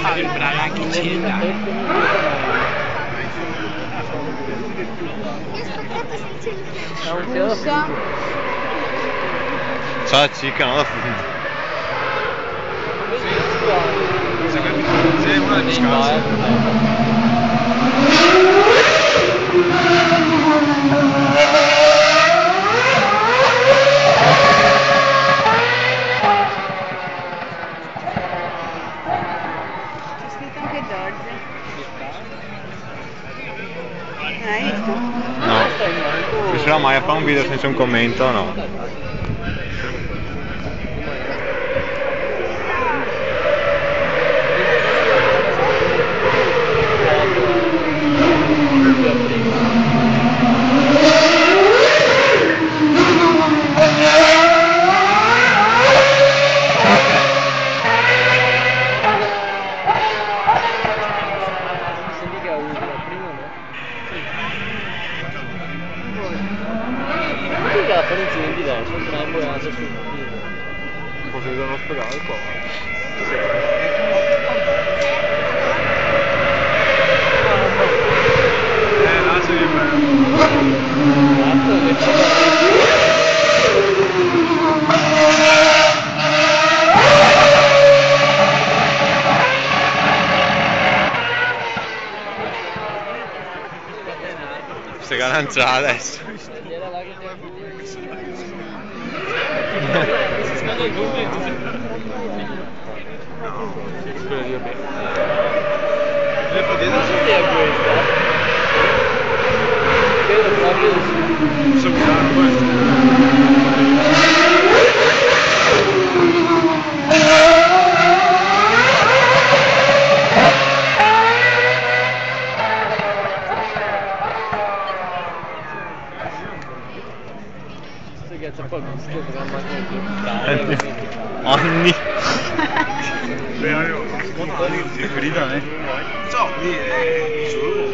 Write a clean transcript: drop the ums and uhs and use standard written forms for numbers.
Brava anche Cilda. Ciao cica, no? Sei una di C'è scritto anche George. Hai visto? No. Riuscirà mai a fare un video senza un commento? No. Perché la fare incidenti diversi, un tram e anche sul Posso vedere l'ospedale qua? là sei bello. Se garanzia adesso. Era là che si scaglia il Google. Spero io bene. Le potete Non so se è questa. Credo proprio usare questo. che c'è qualcuno che programma Anni. Si grida, ciao, lì è solo.